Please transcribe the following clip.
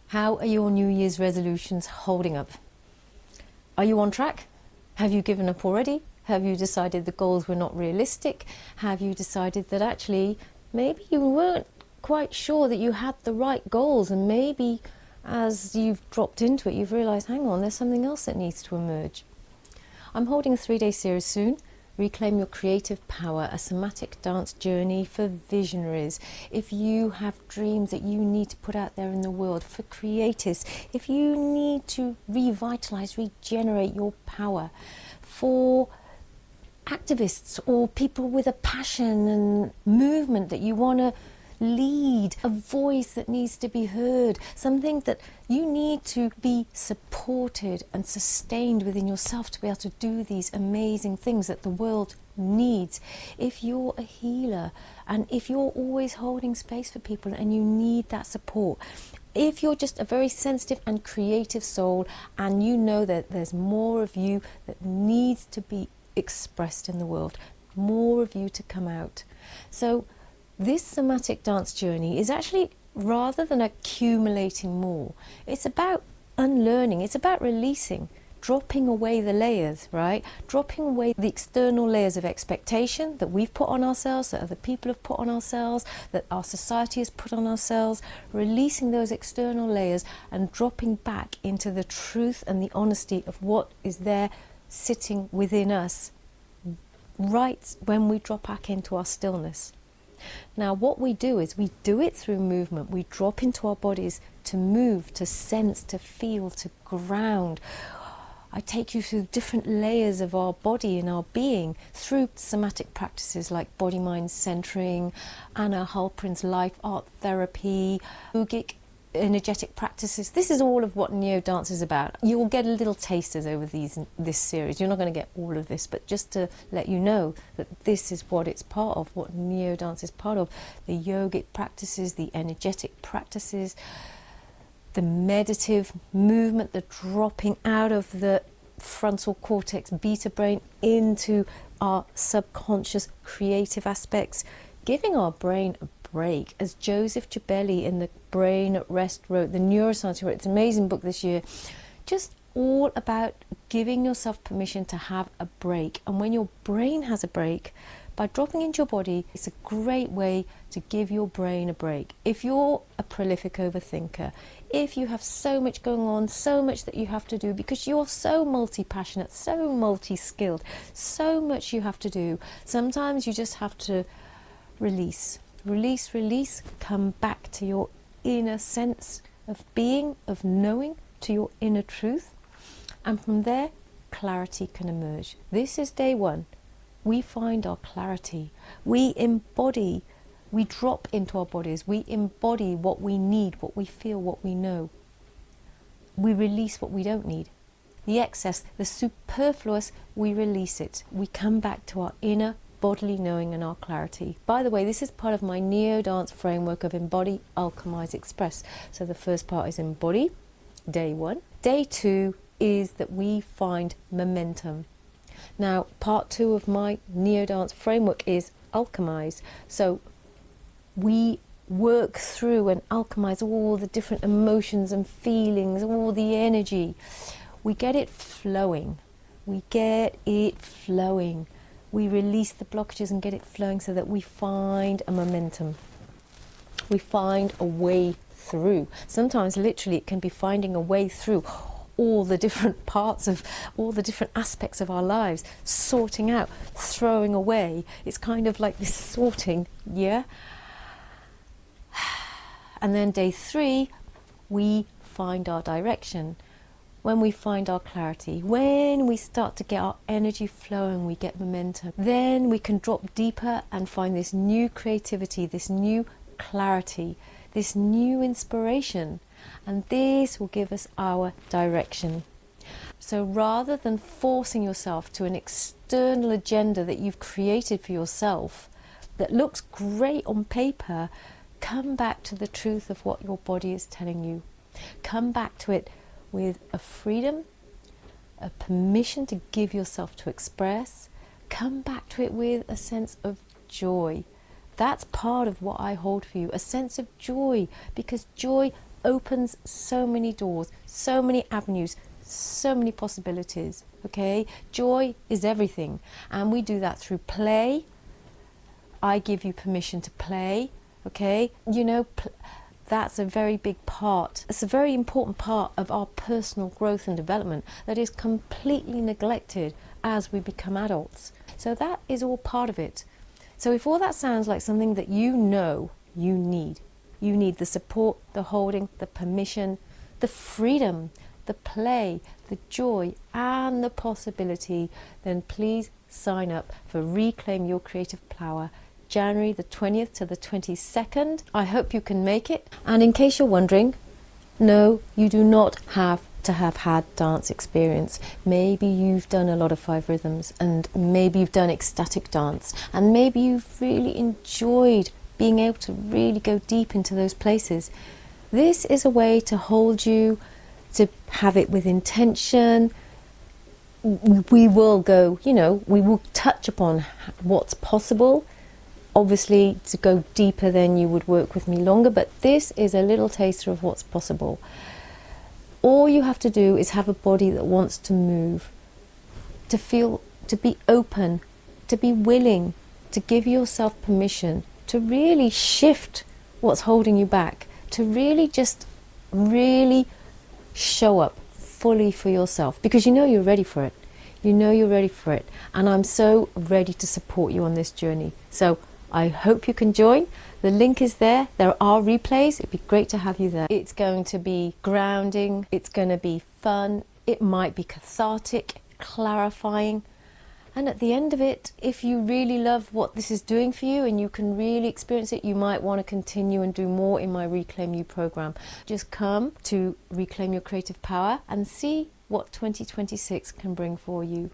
How are your New Year's resolutions holding up? Are you on track? Have you given up already? Have you decided the goals were not realistic? Have you decided that actually maybe you weren't quite sure that you had the right goals, and maybe as you've dropped into it you've realised, hang on, there's something else that needs to emerge? I'm holding a 3-day series soon. Reclaim Your Creative Power, a somatic dance journey for visionaries. If you have dreams that you need to put out there in the world, for creatives, if you need to revitalise, regenerate your power, for activists or people with a passion and movement that you want to lead, a voice that needs to be heard, something that you need to be supported and sustained within yourself to be able to do these amazing things that the world needs. If you're a healer and if you're always holding space for people and you need that support, if you're just a very sensitive and creative soul and you know that there's more of you that needs to be expressed in the world, more of you to come out. So this somatic dance journey is actually, rather than accumulating more, it's about unlearning, it's about releasing, dropping away the layers, right? Dropping away the external layers of expectation that we've put on ourselves, that other people have put on ourselves, that our society has put on ourselves, releasing those external layers and dropping back into the truth and the honesty of what is there sitting within us, right when we drop back into our stillness. Now what we do is we do it through movement. We drop into our bodies to move, to sense, to feel, to ground. I take you through different layers of our body and our being through somatic practices like body-mind centering, Anna Halprin's life art therapy, yogic energetic practices. This is all of what neo-dance is about. You will get a little tasters over this series. You're not going to get all of this, but just to let you know that this is what it's part of, what neo-dance is part of. The yogic practices, the energetic practices, the meditative movement, the dropping out of the frontal cortex beta brain into our subconscious creative aspects, giving our brain a break. As Joseph Gibelli in The Brain at Rest wrote, the neuroscience who wrote this amazing book this year, just all about giving yourself permission to have a break. And when your brain has a break, by dropping into your body, it's a great way to give your brain a break. If you're a prolific overthinker, if you have so much going on, so much that you have to do, because you're so multi-passionate, so multi-skilled, so much you have to do, sometimes you just have to release. Release, come back to your inner sense of being, of knowing, to your inner truth. And from there, clarity can emerge. This is day one. We find our clarity. We embody, we drop into our bodies. We embody what we need, what we feel, what we know. We release what we don't need. The excess, the superfluous, we release it. We come back to our inner bodily knowing and our clarity. By the way, this is part of my neo-dance framework of Embody, Alchemize, Express. So the first part is Embody, day one. Day two is that we find momentum. Now, part two of my neo-dance framework is Alchemize. So we work through and alchemize all the different emotions and feelings, all the energy. We get it flowing. We get it flowing. We release the blockages and get it flowing so that we find a momentum. We find a way through. Sometimes literally it can be finding a way through all the different parts of, all the different aspects of our lives, sorting out, throwing away. It's kind of like this sorting, yeah? And then day three, we find our direction. When we find our clarity, when we start to get our energy flowing, we get momentum, then we can drop deeper and find this new creativity, this new clarity, this new inspiration, and this will give us our direction. So rather than forcing yourself to an external agenda that you've created for yourself that looks great on paper, come back to the truth of what your body is telling you. Come back to it with a freedom, a permission to give yourself to express. Come back to it with a sense of joy, That's part of what I hold for you, a sense of joy, because joy opens so many doors, so many avenues, so many possibilities, okay? Joy is everything, and we do that through play. I give you permission to play, okay? You know, that's a very big part. It's a very important part of our personal growth and development that is completely neglected as we become adults. So that is all part of it. So if all that sounds like something that you know you need the support, the holding, the permission, the freedom, the play, the joy, and the possibility, then please sign up for Reclaim Your Creative Power, January the 20th to the 22nd. I hope you can make it. And in case you're wondering, no, you do not have to have had dance experience. Maybe you've done a lot of 5 rhythms, and maybe you've done ecstatic dance, and maybe you've really enjoyed being able to really go deep into those places. This is a way to hold you, to have it with intention. We will go, you know, we will touch upon what's possible. Obviously, to go deeper, then you would work with me longer, but this is a little taster of what's possible. All you have to do is have a body that wants to move, to feel, to be open, to be willing, to give yourself permission, to really shift what's holding you back, to really just really show up fully for yourself, because you know you're ready for it. You know you're ready for it, and I'm so ready to support you on this journey. So I hope you can join. The link is there. There are replays. It'd be great to have you there. It's going to be grounding. It's going to be fun. It might be cathartic, clarifying. And at the end of it, if you really love what this is doing for you and you can really experience it, you might want to continue and do more in my Reclaim You program. Just come to Reclaim Your Creative Power and see what 2026 can bring for you.